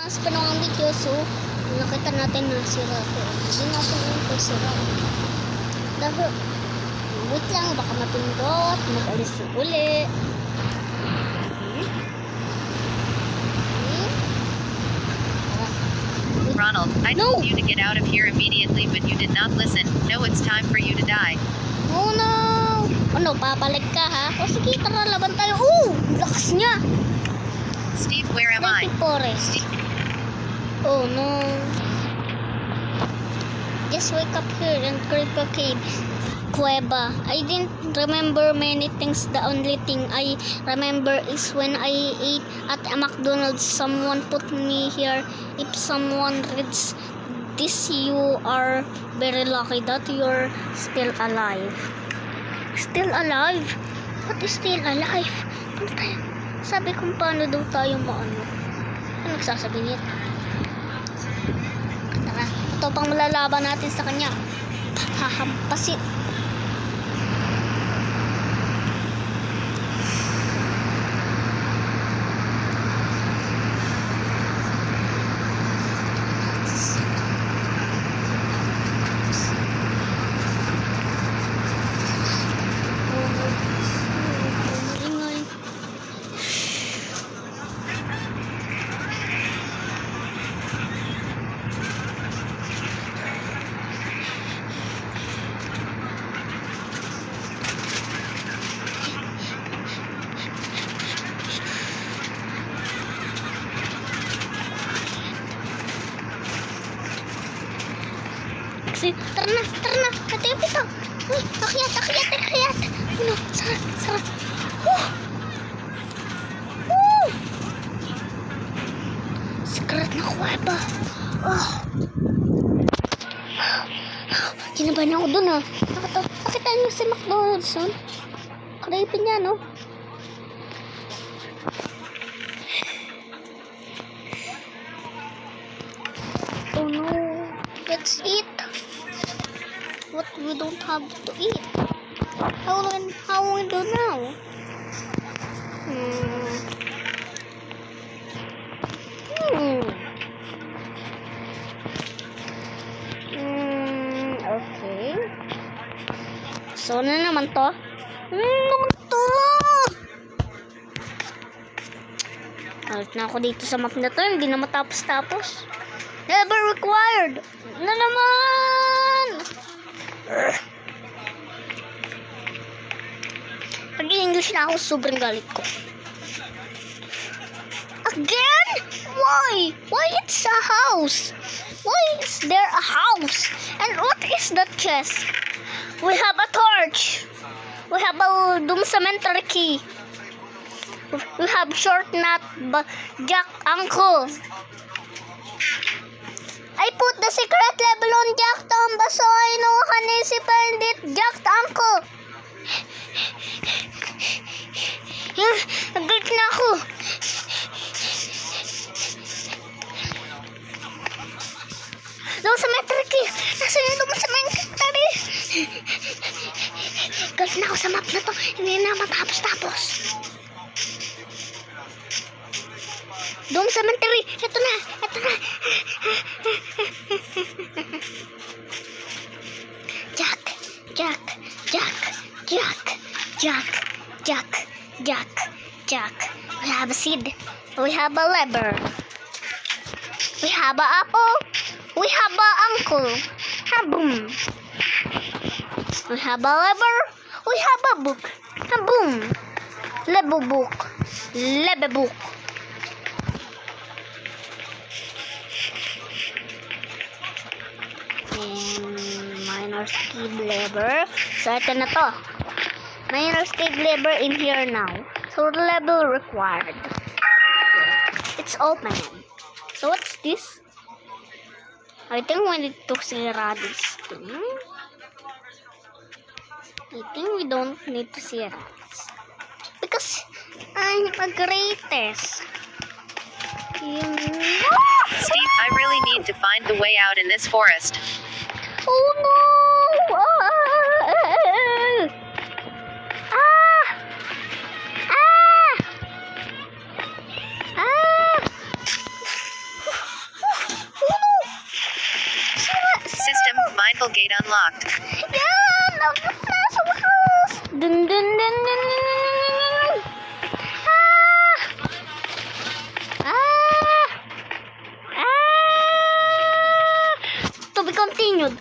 Sa panawang video, so nakita natin na sira ko. Hindi natin yung pagsira. Dahil, wait lang, baka mapindot, mag-alis uli. Ronald, I told you to get out of here immediately, but you did not listen. No, it's time for you to die. Oh no! Ano, papalag ka ha? O sige, tara, laban tayo. Lakas niya! Steve, where am I? Forest. Oh no. Just wake up here and creep a cave. Cueva. I didn't remember many things. The only thing I remember is when I ate at a McDonald's. Someone put me here. If someone reads this, you are very lucky that you're still alive. Still alive? What is still alive? Sabi kung paano daw tayo maano. Ano nagsasabi niya? Tara, ito pang malalaban natin sa kanya. Hahampasin. Tara na, ito. Uy, akyat. Ano, sarap. Secret na kuweba. Kinabahan ako dun ah. Nakita niyo si McDonald's son? Karayipin niya no? Oh no, let's eat. What we don't have to eat? How we do now? Okay. So na naman to? Alit na ako dito sa map na to. Hindi na matapos-tapos. Never required. Na naman. Pag English na ako, sobrang galit ko. Again? Why? Why it's a house? Why is there a house? And what is that chest? We have a torch. We have a doom cemetery key. We have short nut, Jack Uncle. I put the secret level on Jack Tomba so I know how to find it. Jack Uncle. Nag-grit na ako. Doon sa metric. Nasa yun doon sa metric. Galit na ako sa map na to. Hindi na matapos-tapos. Doon sa metric. Ito na. Jack. We have a seed. We have a lever. We have a apple. We have a uncle. Boom. We have a lever. We have a book. Boom. Lebo book. Minor skid lever. So ito na to. Minor skid lever in here now. So the level required. It's opening. So what's this? I think we need to sira this thing. I think we don't need to sira this. Because I'm a greatest. Steve, I really need to find the way out in this forest. Oh no! Vehicle gate unlocked. Yan! Nabot na sa wakas! Dun dun dun dun dun dun dun dun. Ah! Ah! To be continued.